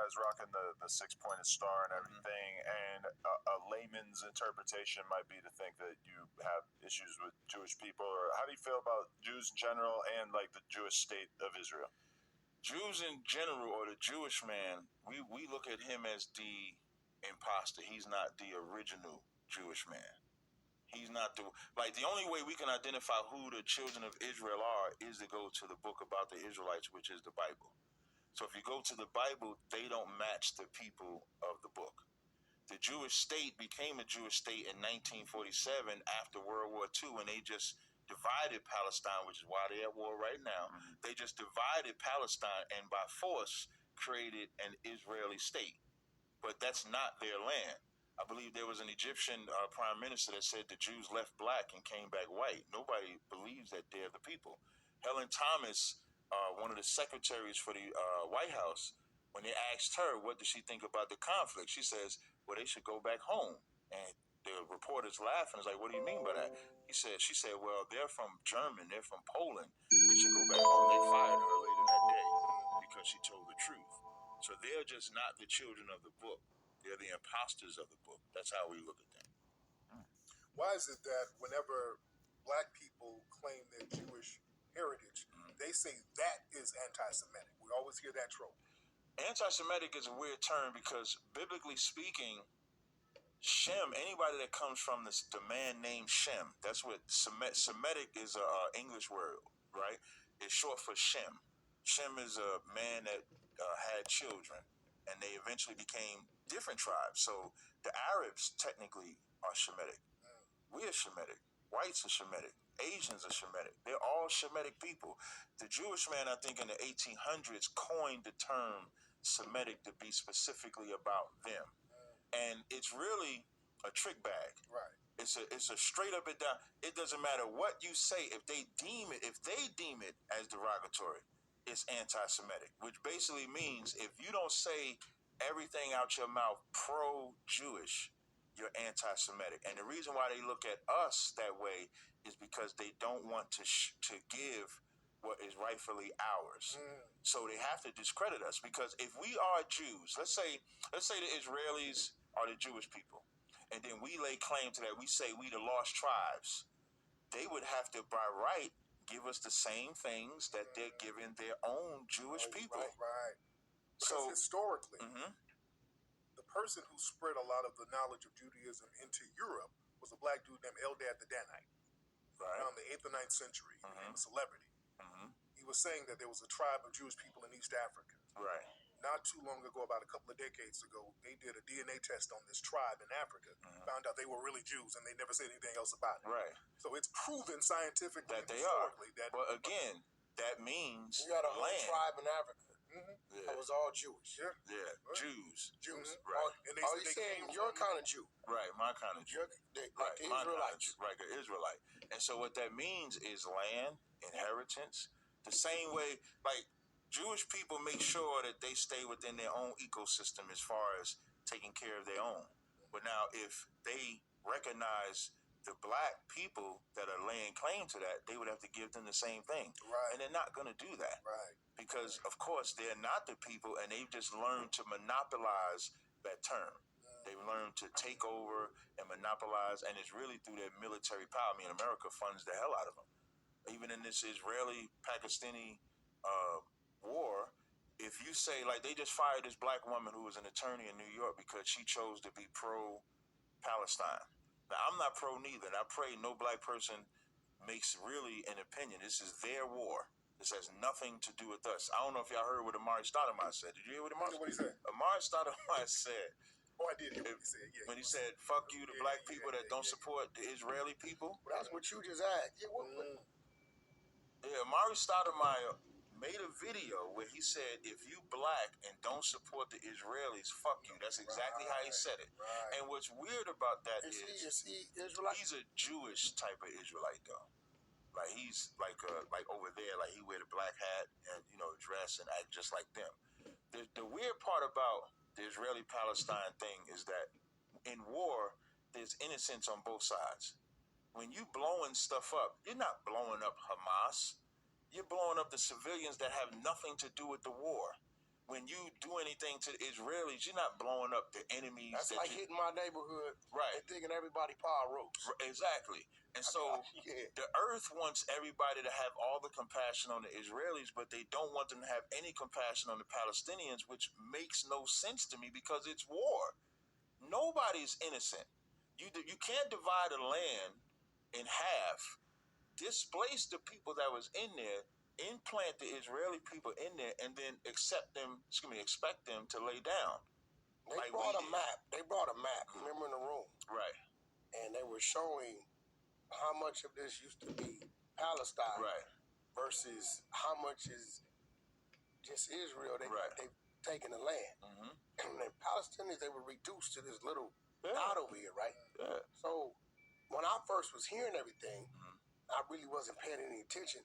guys rocking the 6-pointed star and everything, and a layman's interpretation might be to think that you have issues with Jewish people. Or how do you feel about Jews in general and like the Jewish state of Israel? Jews in general, or the Jewish man, we look at him as the imposter. He's not the original Jewish man. He's not the only way we can identify who the children of Israel are is to go to the book about the Israelites, which is the Bible. So if you go to the Bible, they don't match the people of the book. The Jewish state became a Jewish state in 1947 after World War II, and they just divided Palestine, which is why they're at war right now. They just divided Palestine and by force created an Israeli state. But that's not their land. I believe there was an Egyptian prime minister that said the Jews left black and came back white. Nobody believes that they're the people. Helen Thomas, one of the secretaries for the White House, when they asked her what does she think about the conflict, she says, well, they should go back home. And the reporter's laughing. It's like, what do you mean by that? She said, well, they're from Germany, they're from Poland. They should go back home. They fired her later that day because she told the truth. So they're just not the children of the book. They're the imposters of the book. That's how we look at them. Why is it that whenever black people claim their Jewish heritage, they say that is anti-Semitic? We always hear that trope. Anti-Semitic is a weird term because biblically speaking, Shem, anybody that comes from the man named Shem, that's what Semitic is an English word, right? It's short for Shem. Shem is a man that had children, and they eventually became different tribes. So the Arabs technically are Shemitic. We're Shemitic. Whites are Shemitic. Asians are Shemitic. They're all Shemitic people. The Jewish man, I think, in the 1800s coined the term Semitic to be specifically about them. And it's really a trick bag. Right. It's a straight up and down. It doesn't matter what you say. If they deem it as derogatory, it's anti-Semitic, which basically means if you don't say everything out your mouth pro-Jewish, you're anti-Semitic. And the reason why they look at us that way is because they don't want to give what is rightfully ours. So they have to discredit us, because if we are Jews, let's say the Israelis are the Jewish people, and then we lay claim to that, we say we the lost tribes, they would have to by right give us the same things that they're giving their own Jewish people. Right. Because So historically, the person who spread a lot of the knowledge of Judaism into Europe was a black dude named Eldad the Danite. Around the 8th or 9th century, he became a celebrity. He was saying that there was a tribe of Jewish people in East Africa. Right. Not too long ago, about a couple of decades ago, they did a DNA test on this tribe in Africa. Found out they were really Jews, and they never said anything else about it. Right. So it's proven scientifically that they are. But again, that means you got a whole land. tribe in Africa. That was all Jewish. Yeah. Right. Jews. Right. And they saying your kind of Jew. Right, my kind of Jew. Like the Israelites. Right, the Israelite. And so what that means is land, inheritance. The same way, like, Jewish people make sure that they stay within their own ecosystem as far as taking care of their own. But now if they recognize the black people that are laying claim to that, they would have to give them the same thing. Right. And they're not going to do that. Right. Because, of course, they're not the people, and they've just learned to monopolize that term. They've learned to take over and monopolize, and it's really through their military power. I mean, America funds the hell out of them. Even in this Israeli-Pakistani war, if you say, like, they just fired this black woman who was an attorney in New York because she chose to be pro-Palestine. Now, I'm not pro neither, and I pray no black person makes really an opinion. This is their war. This has nothing to do with us. I don't know if y'all heard what Amari Stoudemire said. Did you hear what What he said? Amari Stoudemire said. Oh, I did hear what he said. Yeah. When he said, fuck you, the black people that don't support the Israeli people. Well, that's what you just asked. Yeah, Amari Stoudemire made a video where he said, if you black and don't support the Israelis, fuck you. That's exactly how he said it. Right. And what's weird about that is he Israelite? He's a Jewish type of Israelite, though. Like, he's like over there, like he wear the black hat and, dress and act just like them. The weird part about the Israeli-Palestine thing is that in war, there's innocence on both sides. When you blowing stuff up, you're not blowing up Hamas. You're blowing up the civilians that have nothing to do with the war. when you do anything to the Israelis, you're not blowing up the enemies. That's like hitting my neighborhood right. and thinking everybody power ropes. Exactly. And so the earth wants everybody to have all the compassion on the Israelis, but they don't want them to have any compassion on the Palestinians, which makes no sense to me because it's war. Nobody's innocent. You can't divide a land in half, displace the people that was in there, implant the Israeli people in there, and then expect them to lay down. They brought a map. They brought a map. Remember, in the room, right? And they were showing how much of this used to be Palestine, right, versus how much is just Israel. They've taken the land. And the Palestinians, they were reduced to this little dot over here, right? Yeah. So when I first was hearing everything, I really wasn't paying any attention.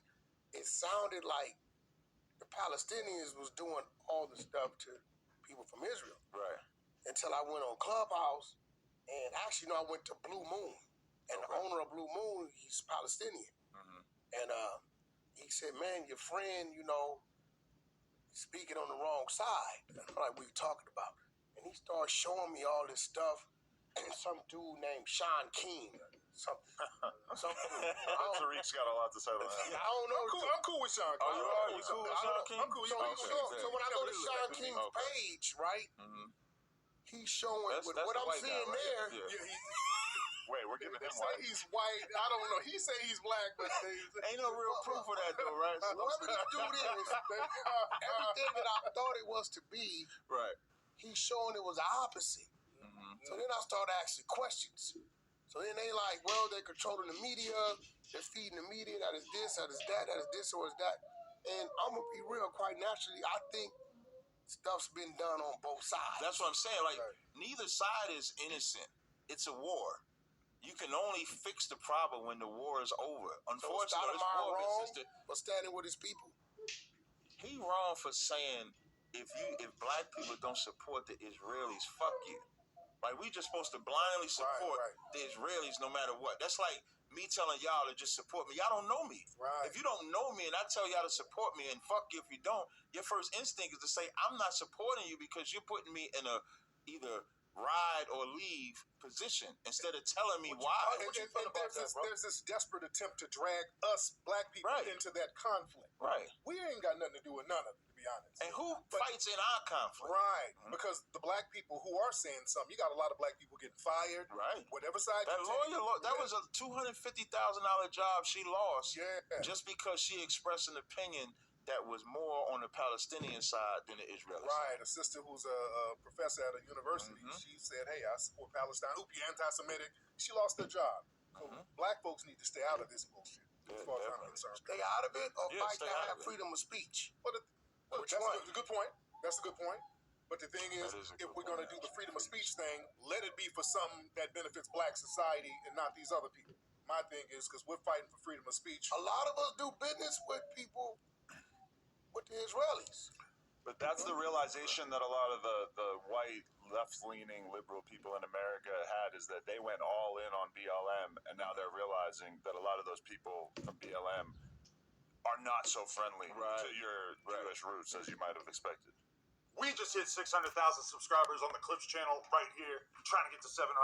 It sounded like the Palestinians was doing all the stuff to people from Israel. Right. Until I went on Clubhouse, and actually, I went to Blue Moon. And the owner of Blue Moon, he's Palestinian. And he said, man, your friend, speaking on the wrong side. And I'm like, what are you talking about? And he started showing me all this stuff. And some dude named Sean King. Tariq's got a lot to say about that. I don't know. I'm cool with Sean King. You cool with Sean King? I'm cool. So when I go to Sean King's page, right, he's showing what I'm seeing there. Wait, we're giving him white. Say he's white. I don't know. He say he's black, but ain't no real proof of that, though, right? Whatever this dude is, everything that I thought it was to be, right? He's showing it was the opposite. So then I started asking questions. So then they like, well, they're controlling the media, they're feeding the media, that is this, that is that, that is this, or is that. And I'm going to be real, quite naturally, I think stuff's been done on both sides. That's what I'm saying. Like, neither side is innocent. It's a war. You can only fix the problem when the war is over. Unfortunately, so wrong for standing with his people? He wrong for saying, if black people don't support the Israelis, fuck you. Like, we just supposed to blindly support the Israelis no matter what. That's like me telling y'all to just support me. Y'all don't know me. Right. If you don't know me and I tell y'all to support me and fuck you if you don't, your first instinct is to say, I'm not supporting you because you're putting me in a either ride or leave position instead of telling me why. There's this desperate attempt to drag us black people into that conflict. Right. We ain't got nothing to do with none of it, to be honest. And who fights in our conflict? Right. Because the black people who are saying something, you got a lot of black people getting fired. Right. Whatever side that lawyer, that was a $250,000 job she lost just because she expressed an opinion that was more on the Palestinian side than the Israeli side. Right. A sister who's a professor at a university, she said, hey, I support Palestine. Oop, you anti-Semitic. She lost her job. So black folks need to stay out of this bullshit. As far as I'm concerned. Stay out of it or fight to have freedom of speech? That's a good point. That's a good point. But the thing is, if we're going to do the freedom of speech thing, let it be for something that benefits black society and not these other people. My thing is, because we're fighting for freedom of speech. A lot of us do business with people, with the Israelis. But that's the realization that a lot of the white, left-leaning, liberal people in America had, is that they went all in on BLM, and now they're realizing that a lot of those people from BLM are not so friendly to your Jewish roots as you might have expected. We just hit 600,000 subscribers on the Clips channel right here. I'm trying to get to 700.